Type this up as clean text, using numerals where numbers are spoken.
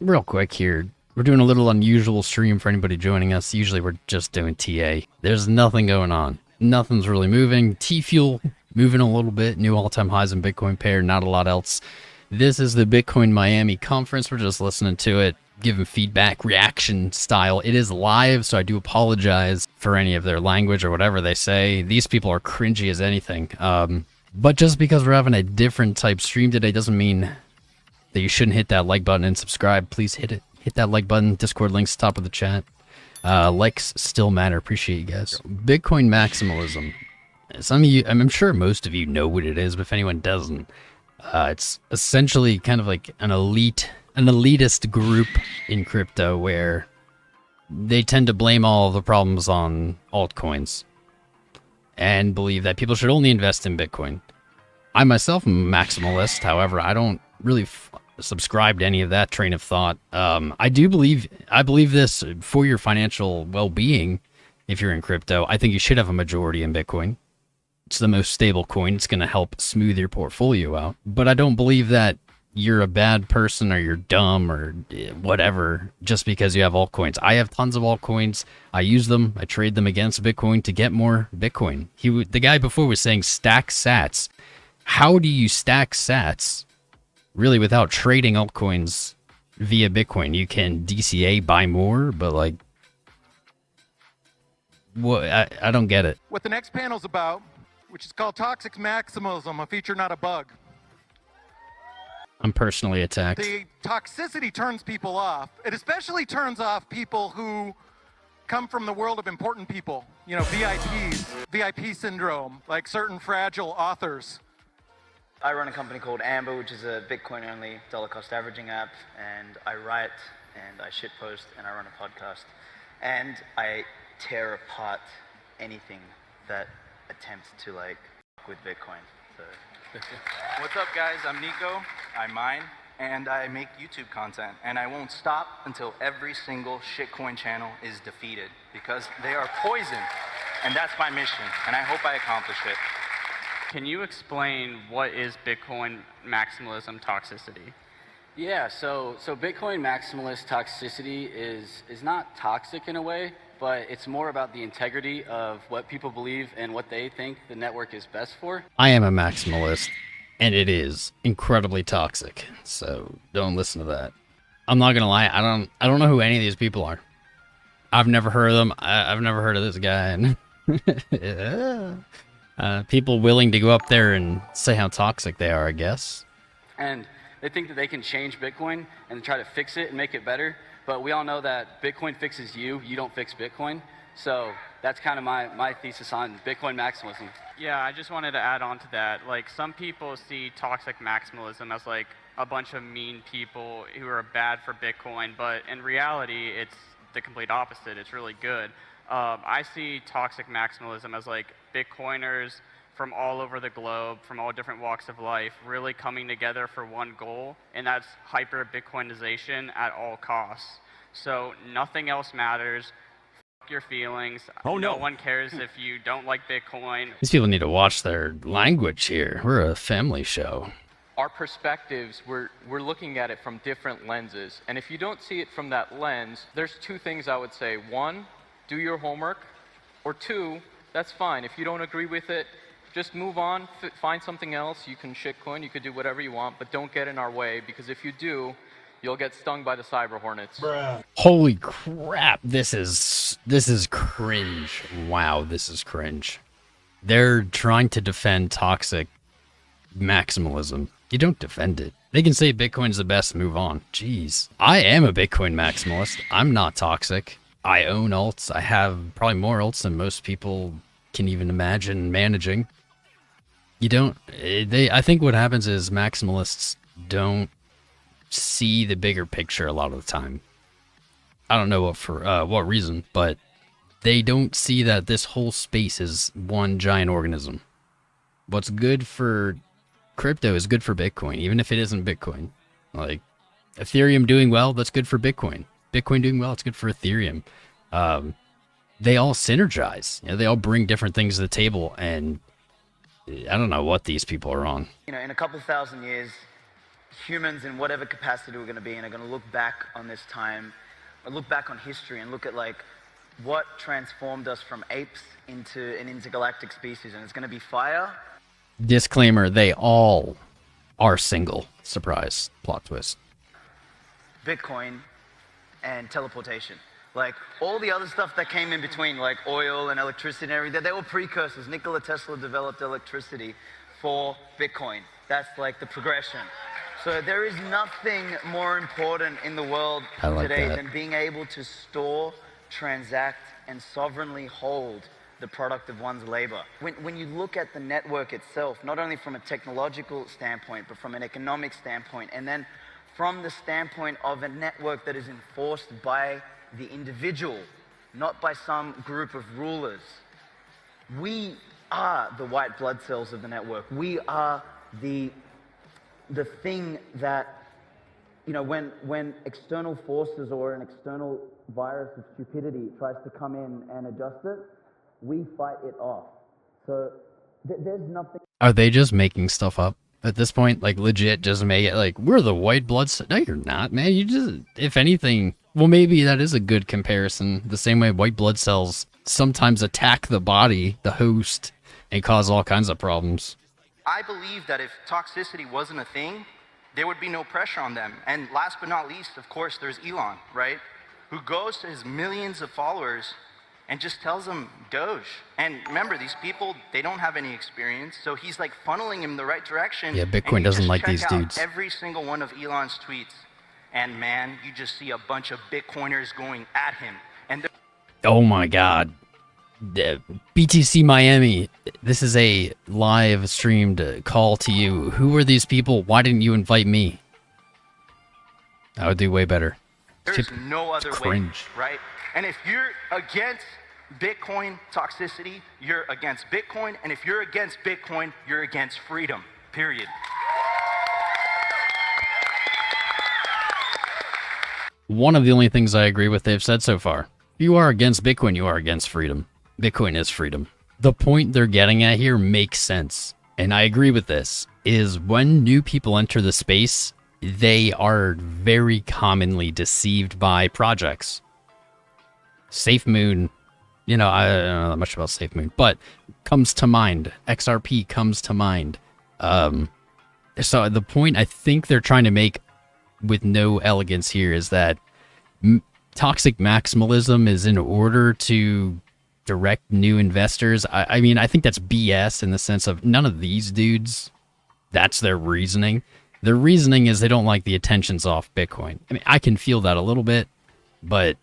Real quick here. We're doing a little unusual stream for anybody joining us. Usually we're just doing TA. There's nothing going on. Nothing's really moving. T-Fuel moving a little bit. New all-time highs in Bitcoin pair. Not a lot else. This is the Bitcoin Miami conference. We're just listening to it, giving feedback, reaction style. It is live, so I do apologize for any of their language or whatever they say. These people are cringy as anything. But just because we're having a different type stream today doesn't mean that you shouldn't hit that like button and subscribe. Please hit it. Hit that like button. Discord links top of the chat. Likes still matter. Appreciate you guys. Bitcoin maximalism. Some of you, I'm sure most of you know what it is, but if anyone doesn't, it's essentially kind of like an elitist group in crypto where they tend to blame all of the problems on altcoins and believe that people should only invest in Bitcoin. I myself am a maximalist. However, I don't really subscribe to any of that train of thought. I believe this for your financial well-being. If you're in crypto, I think you should have a majority in Bitcoin. It's the most stable coin. It's going to help smooth your portfolio out. But I don't believe that you're a bad person or you're dumb or whatever just because you have altcoins. I have tons of altcoins. I use them. I trade them against Bitcoin to get more Bitcoin. The guy before was saying stack sats. How do you stack sats really without trading altcoins via Bitcoin? You can DCA, buy more, but like, what? I don't get it. What the next panel's about, which is called Toxic Maximalism, a feature, not a bug. I'm personally attacked. The toxicity turns people off. It especially turns off people who come from the world of important people. You know, VIPs, VIP syndrome, like certain fragile authors. I run a company called Amber, which is a Bitcoin-only dollar cost averaging app, and I write, and I shitpost, and I run a podcast, and I tear apart anything that attempts to like with Bitcoin. So. What's up, guys? I'm Nico. I mine and I make YouTube content, and I won't stop until every single shitcoin channel is defeated because they are poison, and that's my mission, and I hope I accomplish it. Can you explain what is Bitcoin maximalism toxicity? Yeah, so Bitcoin maximalist toxicity is not toxic in a way, but it's more about the integrity of what people believe and what they think the network is best for. I am a maximalist, and it is incredibly toxic. So don't listen to that. I'm not gonna lie. I don't know who any of these people are. I've never heard of them. I've never heard of this guy. And people willing to go up there and say how toxic they are, I guess. And they think that they can change Bitcoin and try to fix it and make it better. But we all know that Bitcoin fixes you. You don't fix Bitcoin. So that's kind of my thesis on Bitcoin maximalism. Yeah, I just wanted to add on to that. Like, some people see toxic maximalism as like a bunch of mean people who are bad for Bitcoin, but in reality, it's the complete opposite. It's really good. I see toxic maximalism as like Bitcoiners from all over the globe, from all different walks of life, really coming together for one goal, and that's hyper-Bitcoinization at all costs. So nothing else matters. Fuck your feelings. Oh, no. No one cares if you don't like Bitcoin. These people need to watch their language here. We're a family show. Our perspectives, we're looking at it from different lenses. And if you don't see it from that lens, there's two things I would say. One, do your homework. Or two, that's fine. If you don't agree with it, just move on, find something else. You can shitcoin, you could do whatever you want, but don't get in our way, because if you do, you'll get stung by the cyber hornets. Bruh. Holy crap, this is cringe. Wow, this is cringe. They're trying to defend toxic maximalism. You don't defend it. They can say Bitcoin's the best, move on. Jeez. I am a Bitcoin maximalist. I'm not toxic. I own alts. I have probably more alts than most people can even imagine managing. I think what happens is maximalists don't see the bigger picture a lot of the time. I don't know what reason, but they don't see that this whole space is one giant organism. What's good for crypto is good for Bitcoin, even if it isn't Bitcoin. Like, Ethereum doing well, that's good for Bitcoin. Bitcoin doing well, it's good for Ethereum. They all synergize. You know, they all bring different things to the table, and I don't know what these people are on. You know, in a couple thousand years, humans in whatever capacity we're going to be in are going to look back on this time, or look back on history and look at like what transformed us from apes into an intergalactic species, and it's going to be fire. Disclaimer, they all are single. Surprise. Plot twist. Bitcoin and teleportation. Like all the other stuff that came in between, like oil and electricity and everything, they were precursors. Nikola Tesla developed electricity for Bitcoin. That's like the progression. So there is nothing more important in the world today than being able to store, transact, and sovereignly hold the product of one's labor. When you look at the network itself, not only from a technological standpoint, but from an economic standpoint, and then from the standpoint of a network that is enforced by the individual, not by some group of rulers. We are the white blood cells of the network. We are the thing that, you know, when external forces or an external virus of stupidity tries to come in and adjust it, we fight it off. So there's nothing. Are they just making stuff up at this point? Like legit just make it like, we're the white blood cell. No, you're not, man. You just, if anything, well, maybe that is a good comparison. The same way white blood cells sometimes attack the body, the host, and cause all kinds of problems. I believe that if toxicity wasn't a thing, there would be no pressure on them. And last but not least, of course, there's Elon, right? Who goes to his millions of followers and just tells them Doge. And remember, these people, they don't have any experience, so he's like funneling him in the right direction. Yeah, Bitcoin doesn't like these dudes. Every single one of Elon's tweets, and man, you just see a bunch of Bitcoiners going at him. And oh my God. BTC Miami, this is a live streamed call to you. Who are these people? Why didn't you invite me? I would do way better. There's no other cringe. way, right? And if you're against Bitcoin toxicity, you're against Bitcoin. And if you're against Bitcoin, you're against freedom, period. One of the only things I agree with they've said so far. If you are against Bitcoin, you are against freedom. Bitcoin is freedom. The point they're getting at here makes sense, and I agree with this, is when new people enter the space, they are very commonly deceived by projects. SafeMoon, you know, I don't know that much about SafeMoon, but comes to mind. XRP comes to mind. So the point I think they're trying to make with no elegance here is that toxic maximalism is in order to direct new investors. I mean, I think that's BS in the sense of none of these dudes, that's their reasoning. Their reasoning is they don't like the attentions off Bitcoin. I mean, I can feel that a little bit, but